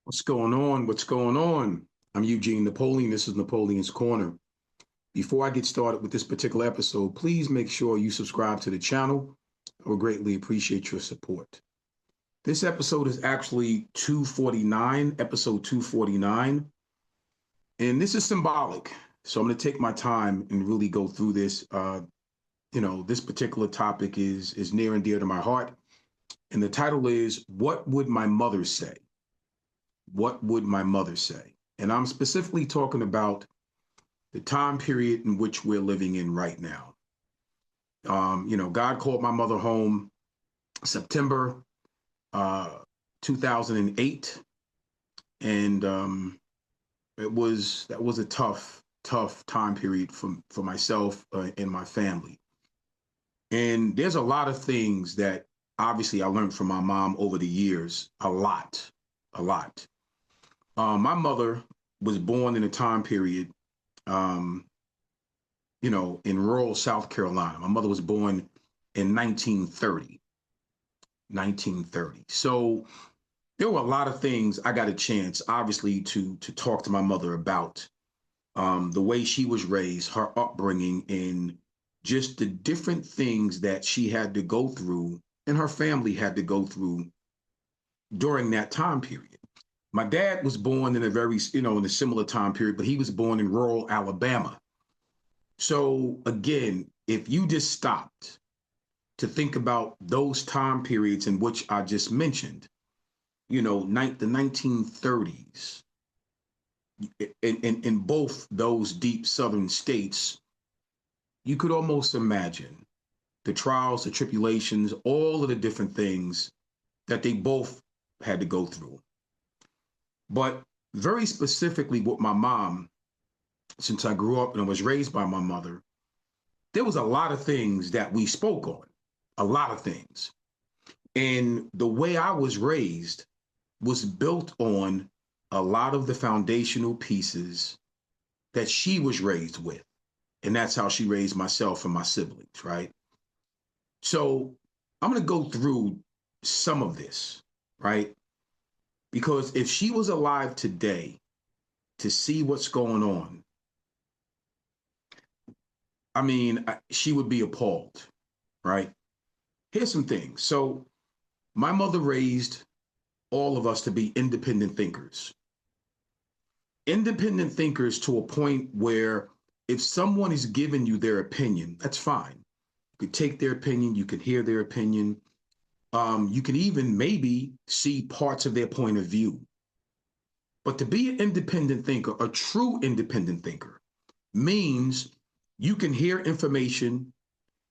What's going on? What's going on? I'm Eugene Napoleon. This is Napoleon's Corner. Before I get started with this particular episode, please make sure you subscribe to the channel. I would greatly appreciate your support. This episode is actually 249, episode 249, and this is symbolic. So I'm going to take my time and really go through this. This particular topic is near and dear to my heart, and the title is "What Would My Mother Say?" What would my mother say? And I'm specifically talking about the time period in which we're living in right now. God called my mother home September 2008, and that was a tough time period for myself and my family. And there's a lot of things that obviously I learned from my mom over the years, a lot, a lot. My mother was born in a time period, um, in rural South Carolina. My mother was born in 1930. 1930. So there were a lot of things I got a chance, obviously, to talk to my mother about the way she was raised, her upbringing, and just the different things that she had to go through and her family had to go through during that time period. My dad was born in a very, in a similar time period, but he was born in rural Alabama. So again, if you just stopped to think about those time periods in which I just mentioned, the 1930s, in both those deep southern states, you could almost imagine the trials, the tribulations, all of the different things that they both had to go through. But very specifically with my mom, since I grew up and I was raised by my mother, there was a lot of things that we spoke on, a lot of things. And the way I was raised was built on a lot of the foundational pieces that she was raised with. And that's how she raised myself and my siblings, right? So I'm going to go through some of this, right? Because if she was alive today to see what's going on, I mean, she would be appalled, right? Here's some things. So, my mother raised all of us to be independent thinkers. Independent thinkers to a point where if someone is giving you their opinion, that's fine. You could take their opinion, you can hear their opinion. You can even maybe see parts of their point of view. But to be an independent thinker, a true independent thinker, means you can hear information.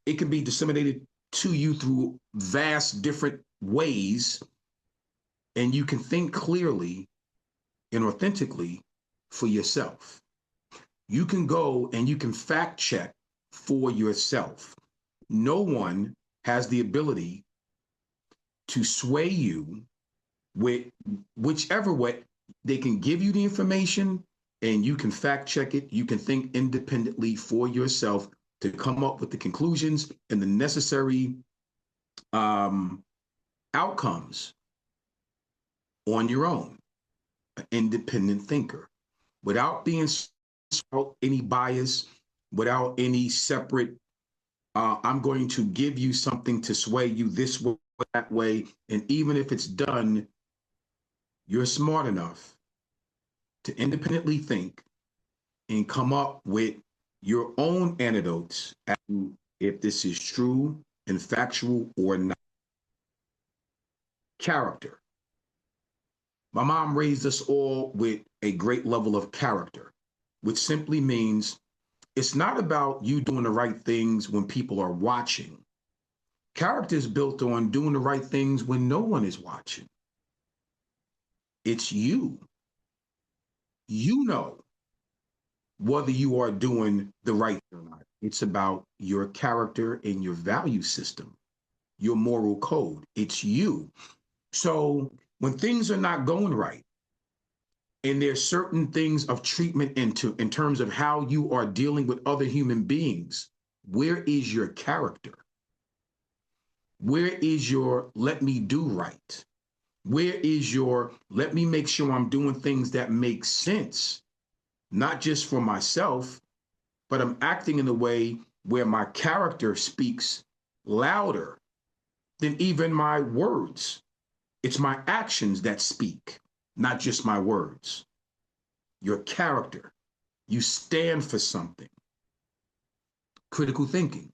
It can be disseminated to you through vast different ways, and you can think clearly and authentically for yourself. You can go and you can fact check for yourself. No one has the ability to sway you with whichever way. They can give you the information and you can fact check it. You can think independently for yourself to come up with the conclusions and the necessary um, outcomes on your own. An independent thinker without being without any bias, without any separate. I'm going to give you something to sway you this way, that way, and even if it's done, you're smart enough to independently think and come up with your own antidotes as to if this is true and factual or not. Character. My mom raised us all with a great level of character, which simply means it's not about you doing the right things when people are watching. Character is built on doing the right things when no one is watching. It's you. You know whether you are doing the right thing or not. It's about your character and your value system, your moral code. It's you. So when things are not going right, and there's certain things of treatment in terms of how you are dealing with other human beings, where is your character? Where is your let me do right? Where is your, let me make sure I'm doing things that make sense, not just for myself, but I'm acting in a way where my character speaks louder than even my words. It's my actions that speak, not just my words. Your character. You stand for something. Critical thinking.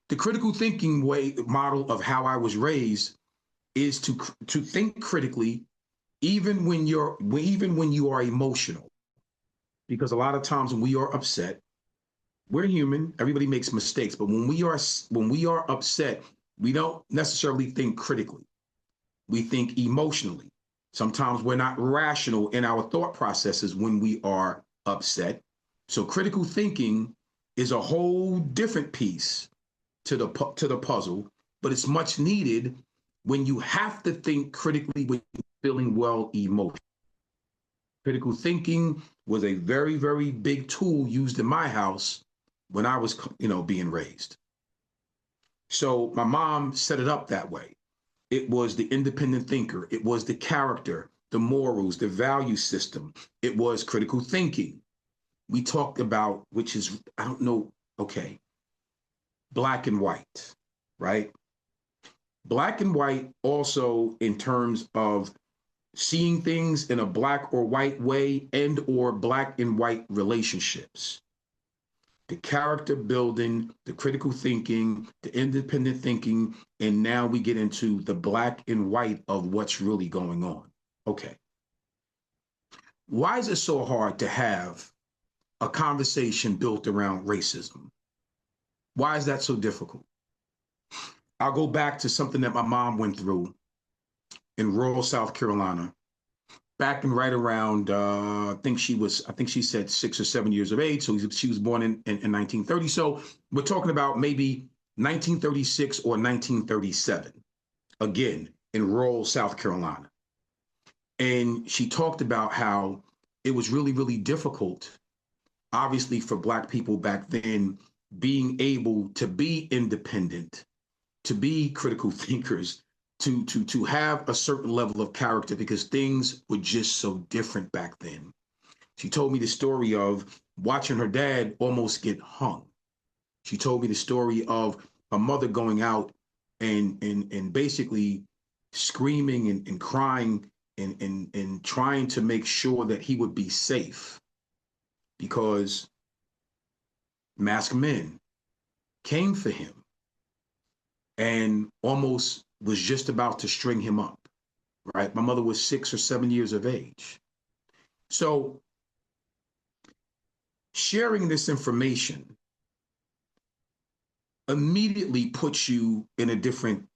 The critical thinking way model of how I was raised is to think critically even when you are emotional. Because a lot of times when we are upset, we're human. Everybody makes mistakes, but when we are upset, we don't necessarily think critically. We think emotionally. Sometimes we're not rational in our thought processes when we are upset. So critical thinking is a whole different piece to the puzzle, but it's much needed when you have to think critically when you're feeling well emotionally. Critical thinking was a very, very big tool used in my house when I was, being raised. So my mom set it up that way. It was the independent thinker. It was the character, the morals, the value system. It was critical thinking. We talked about, which is, I don't know, okay, black and white, right? Black and white also in terms of seeing things in a black or white way and or black and white relationships. The character building, the critical thinking, the independent thinking, and now we get into the black and white of what's really going on. Okay. Why is it so hard to have a conversation built around racism? Why is that so difficult? I'll go back to something that my mom went through in rural South Carolina back in right around I think she said 6 or 7 years of age. So she was born in 1930. So we're talking about maybe 1936 or 1937, again, in rural South Carolina. And she talked about how it was really, really difficult, obviously, for Black people back then being able to be independent, to be critical thinkers, to have a certain level of character because things were just so different back then. She told me the story of watching her dad almost get hung. She told me the story of her mother going out and basically screaming and crying and trying to make sure that he would be safe because masked men came for him and almost was just about to string him up, right? My mother was 6 or 7 years of age. So sharing this information immediately puts you in a different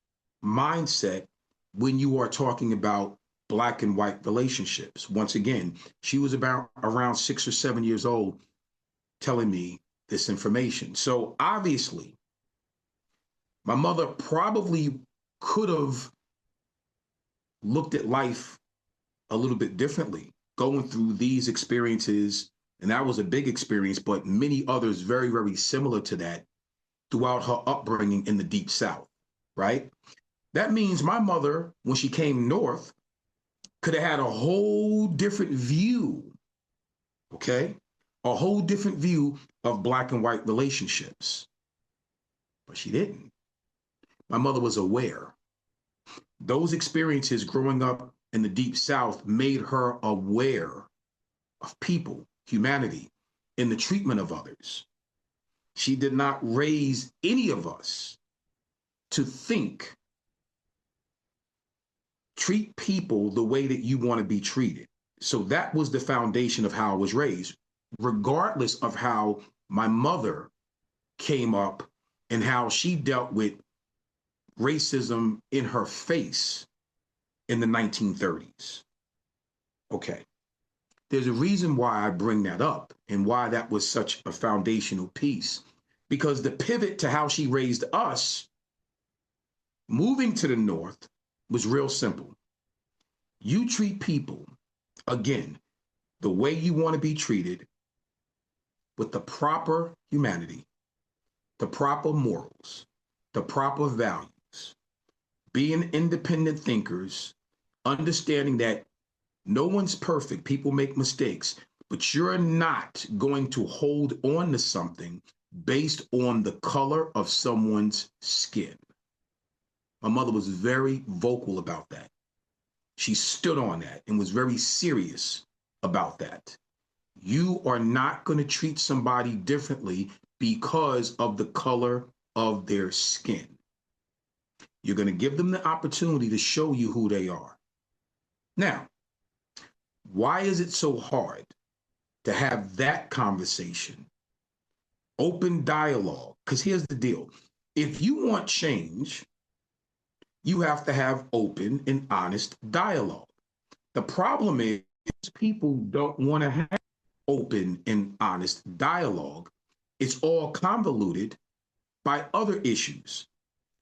mindset when you are talking about Black and white relationships. Once again, she was about around 6 or 7 years old telling me this information. So obviously, my mother probably could have looked at life a little bit differently, going through these experiences. And that was a big experience, but many others very, very similar to that throughout her upbringing in the Deep South, right? That means my mother, when she came north, could have had a whole different view, okay? A whole different view of Black and white relationships. But she didn't. My mother was aware. Those experiences growing up in the Deep South made her aware of people, humanity, and the treatment of others. She did not raise any of us to think, treat people the way that you want to be treated. So that was the foundation of how I was raised, regardless of how my mother came up and how she dealt with racism in her face in the 1930s. Okay. There's a reason why I bring that up and why that was such a foundational piece. Because the pivot to how she raised us, moving to the North, was real simple. You treat people, again, the way you want to be treated, with the proper humanity, the proper morals, the proper values. being independent thinkers, understanding that no one's perfect, people make mistakes, but you're not going to hold on to something based on the color of someone's skin. My mother was very vocal about that. She stood on that and was very serious about that. You are not going to treat somebody differently because of the color of their skin. You're going to give them the opportunity to show you who they are. Now, why is it so hard to have that conversation? Open dialogue. Because here's the deal. If you want change, you have to have open and honest dialogue. The problem is people don't want to have open and honest dialogue. It's all convoluted by other issues,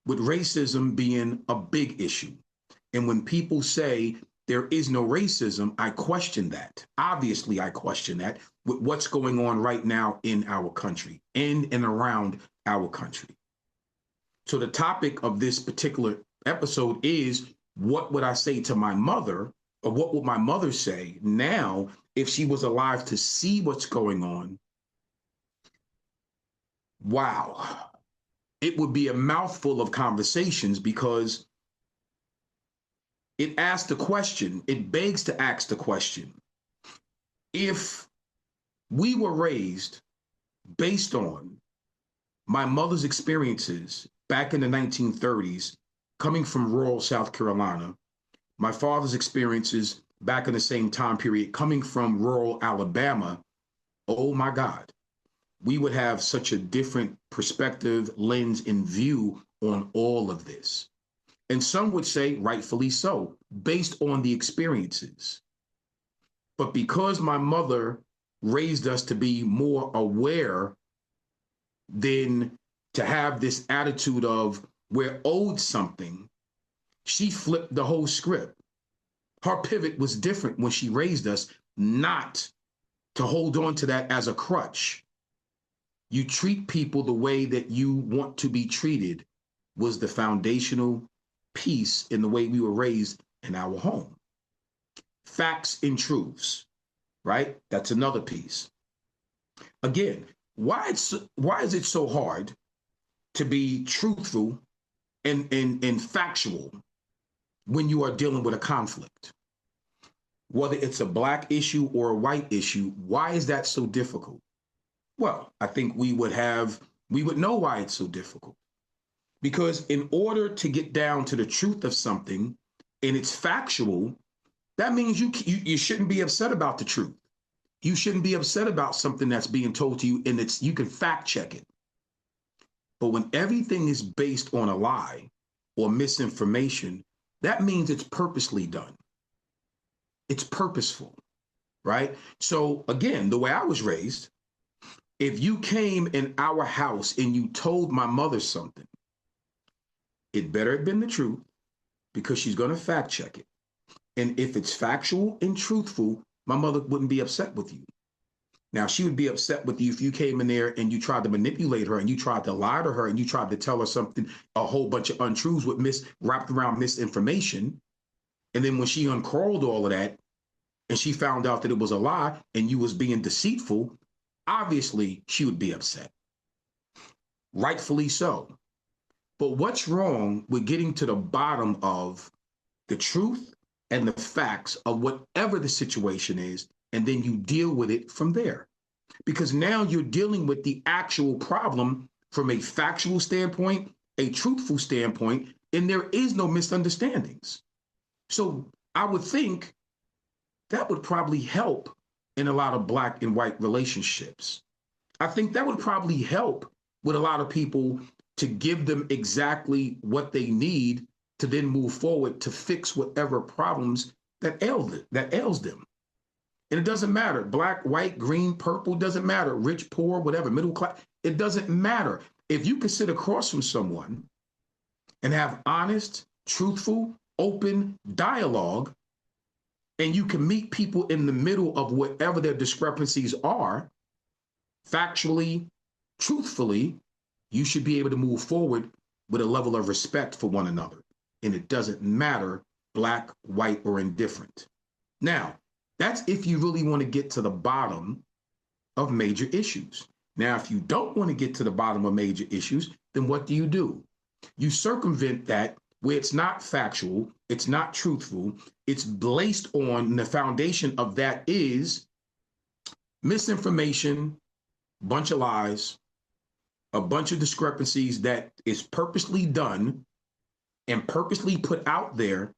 with racism being a big issue. And when people say there is no racism, I question that. Obviously, I question that with what's going on right now in our country, in and around our country. So the topic of this particular episode is, what would I say to my mother, or what would my mother say now if she was alive to see what's going on? Wow. It would be a mouthful of conversations, because it asks the question, it begs to ask the question, if we were raised based on my mother's experiences back in the 1930s, coming from rural South Carolina, my father's experiences back in the same time period, coming from rural Alabama, oh my God, we would have such a different perspective, lens, and view on all of this. And some would say rightfully so, based on the experiences. But because my mother raised us to be more aware than to have this attitude of we're owed something, she flipped the whole script. Her pivot was different when she raised us, not to hold on to that as a crutch. You treat people the way that you want to be treated was the foundational piece in the way we were raised in our home. Facts and truths, right? That's another piece. Again, why is it so hard to be truthful and factual when you are dealing with a conflict? Whether it's a black issue or a white issue, why is that so difficult? Well, I think we would know why it's so difficult. Because in order to get down to the truth of something and it's factual, that means you shouldn't be upset about the truth. You shouldn't be upset about something that's being told to you, and you can fact check it. But when everything is based on a lie or misinformation, that means it's purposely done. It's purposeful, right? So again, the way I was raised, if you came in our house and you told my mother something, it better have been the truth, because she's going to fact check it. And if it's factual and truthful, my mother wouldn't be upset with you. Now, she would be upset with you if you came in there and you tried to manipulate her and you tried to lie to her and you tried to tell her something, a whole bunch of untruths with wrapped around misinformation. And then when she uncurled all of that and she found out that it was a lie and you was being deceitful, obviously she would be upset. Rightfully so. But what's wrong with getting to the bottom of the truth and the facts of whatever the situation is, and then you deal with it from there? Because now you're dealing with the actual problem from a factual standpoint, a truthful standpoint, and there is no misunderstandings. So I would think that would probably help in a lot of black and white relationships. I think that would probably help with a lot of people, to give them exactly what they need to then move forward to fix whatever problems that ails them. And it doesn't matter, black, white, green, purple, doesn't matter, rich, poor, whatever, middle class, it doesn't matter. If you can sit across from someone and have honest, truthful, open dialogue, and you can meet people in the middle of whatever their discrepancies are, factually, truthfully, you should be able to move forward with a level of respect for one another. and it doesn't matter black, white, or indifferent. Now, that's if you really want to get to the bottom of major issues. Now, if you don't want to get to the bottom of major issues, then what do? You circumvent that where it's not factual, it's not truthful, it's based on the foundation of that is misinformation, bunch of lies, a bunch of discrepancies that is purposely done and purposely put out there.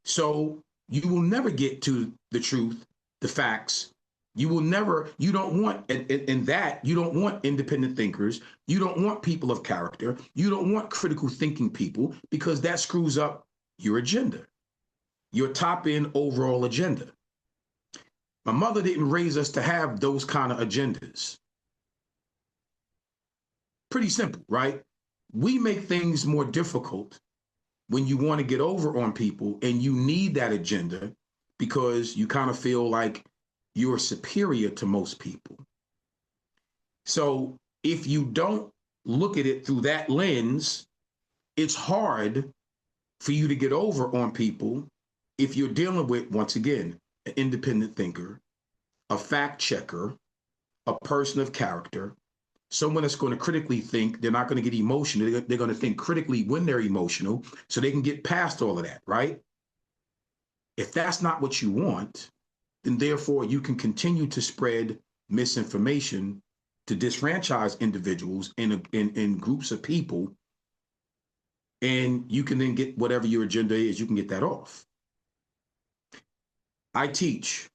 So you will never get to the truth, the facts. You will never, you don't want, in that, you don't want independent thinkers. You don't want people of character. You don't want critical thinking people because that screws up your agenda, your top end overall agenda. My mother didn't raise us to have those kind of agendas. Pretty simple, right? We make things more difficult when you want to get over on people and you need that agenda because you kind of feel like you're superior to most people. So if you don't look at it through that lens, it's hard for you to get over on people if you're dealing with, once again, an independent thinker, a fact checker, a person of character, someone that's going to critically think. They're not going to get emotional. They're going to think critically when they're emotional so they can get past all of that, right? If that's not what you want, then therefore you can continue to spread misinformation to disfranchise individuals in groups of people, and you can then get whatever your agenda is, you can get that off. I teach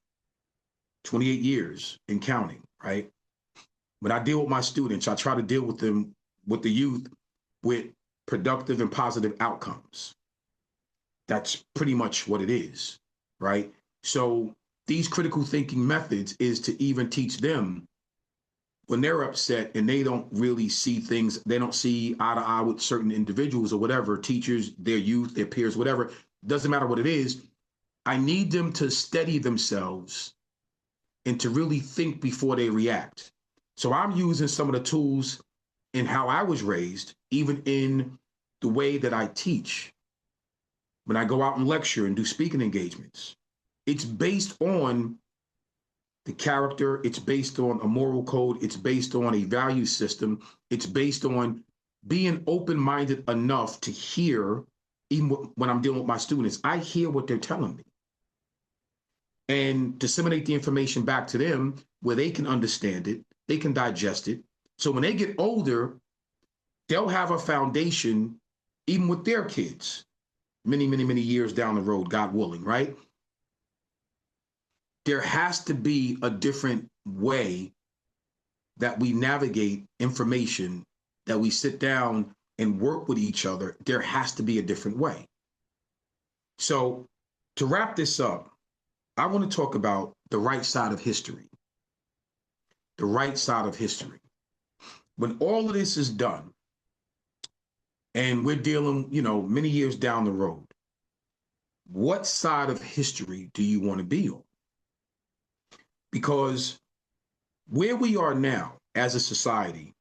28 years and counting, right? When I deal with my students, I try to deal with them, with the youth, with productive and positive outcomes. That's pretty much what it is, right? So these critical thinking methods is to even teach them when they're upset and they don't really see things, they don't see eye to eye with certain individuals or whatever, teachers, their youth, their peers, whatever, doesn't matter what it is. I need them to steady themselves and to really think before they react. So I'm using some of the tools in how I was raised, even in the way that I teach. When I go out and lecture and do speaking engagements, it's based on the character, it's based on a moral code, it's based on a value system, it's based on being open-minded enough to hear, even when I'm dealing with my students, I hear what they're telling me and disseminate the information back to them where they can understand it, they can digest it. So when they get older, they'll have a foundation, even with their kids, many, many, many years down the road, God willing, right? There has to be a different way that we navigate information, that we sit down and work with each other. There has to be a different way. So to wrap this up, I want to talk about the right side of history. The right side of history. When all of this is done and we're dealing, many years down the road, what side of history do you want to be on? Because where we are now as a society,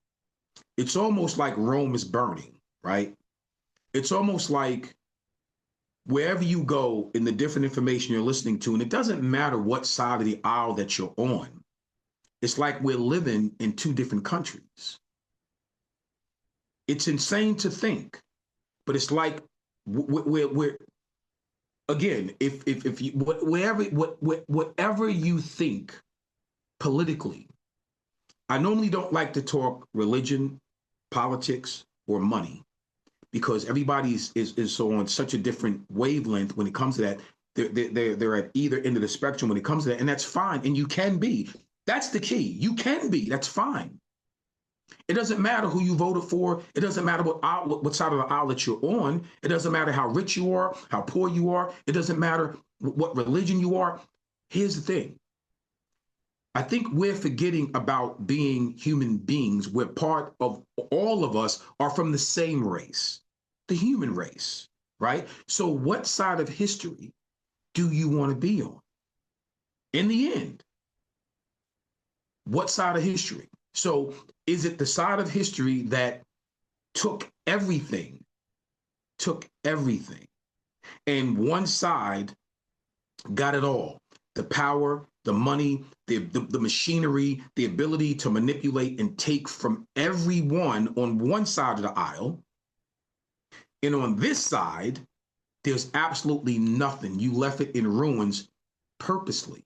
it's almost like Rome is burning, right? It's almost like wherever you go in the different information you're listening to, and it doesn't matter what side of the aisle that you're on, it's like we're living in two different countries. It's insane to think, but it's like we're again, if you whatever you think politically, I normally don't like to talk religion, politics, or money because everybody is on such a different wavelength when it comes to that. They're at either end of the spectrum when it comes to that, and that's fine. And you can be. That's the key. You can be. That's fine. It doesn't matter who you voted for. It doesn't matter what side of the aisle that you're on. It doesn't matter how rich you are, how poor you are. It doesn't matter what religion you are. Here's the thing. I think we're forgetting about being human beings. We're part of, all of us are from the same race, the human race, right? So what side of history do you want to be on? In the end, what side of history? So is it the side of history that took everything And one side got it all: the power, the money, the machinery, the ability to manipulate and take from everyone on one side of the aisle. And on this side, there's absolutely nothing. You left it in ruins purposely,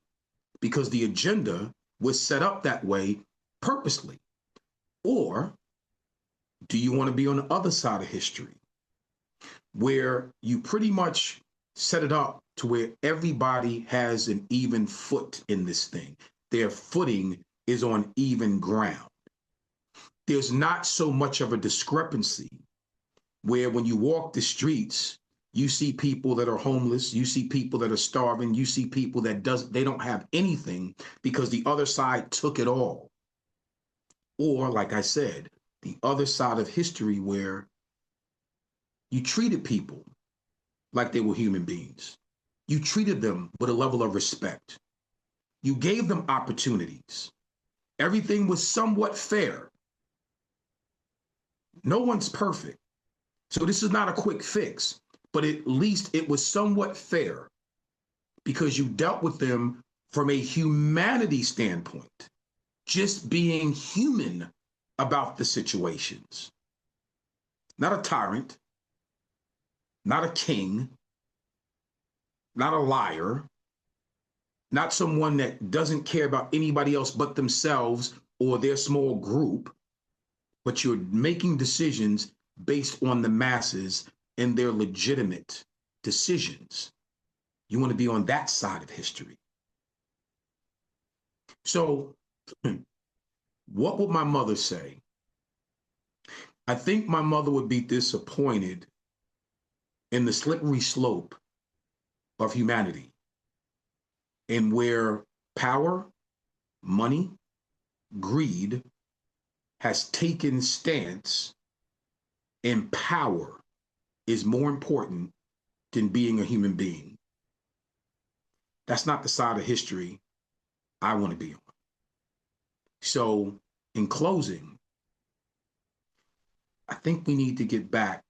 because the agenda was set up that way purposely. Or do you want to be on the other side of history, where you pretty much set it up to where everybody has an even foot in this thing? Their footing is on even ground. There's not so much of a discrepancy where when you walk the streets, you see people that are homeless, you see people that are starving, you see people that they don't have anything because the other side took it all. Or, like I said, the other side of history, where you treated people like they were human beings. You treated them with a level of respect. You gave them opportunities. Everything was somewhat fair. No one's perfect. So this is not a quick fix, but at least it was somewhat fair because you dealt with them from a humanity standpoint, just being human about the situations. Not a tyrant, not a king, not a liar, not someone that doesn't care about anybody else but themselves or their small group, but you're making decisions based on the masses and their legitimate decisions. You want to be on that side of history. So, what would my mother say? I think my mother would be disappointed in the slippery slope of humanity, and where power, money, greed has taken stance, and power is more important than being a human being. That's not the side of history I want to be on. So, in closing, I think we need to get back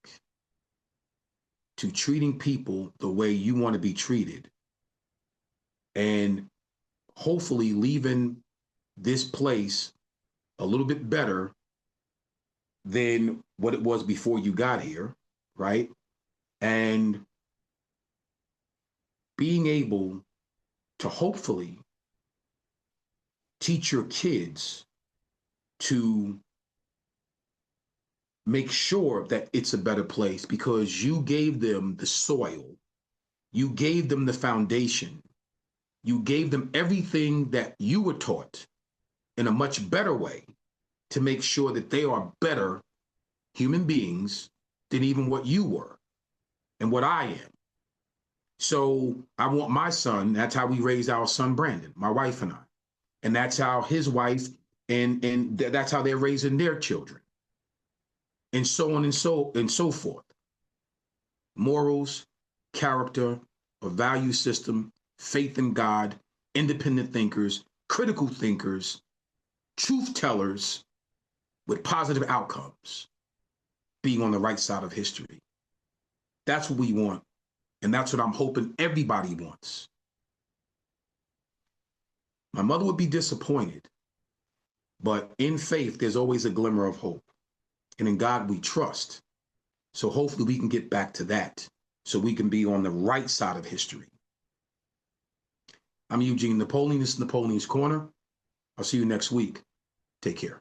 to treating people the way you want to be treated, and hopefully leaving this place a little bit better than what it was before you got here, right? And being able to hopefully teach your kids to make sure that it's a better place because you gave them the soil, you gave them the foundation, you gave them everything that you were taught in a much better way to make sure that they are better human beings than even what you were and what I am. So I want my son, that's how we raise our son Brandon, my wife and I. And that's how his wife and that's how they're raising their children. And so on and so forth. Morals, character, a value system, faith in God, independent thinkers, critical thinkers, truth tellers with positive outcomes, being on the right side of history. That's what we want. And that's what I'm hoping everybody wants. My mother would be disappointed, but in faith, there's always a glimmer of hope. And in God, we trust. So hopefully we can get back to that so we can be on the right side of history. I'm Eugene Napoleon. This is Napoleon's Corner. I'll see you next week. Take care.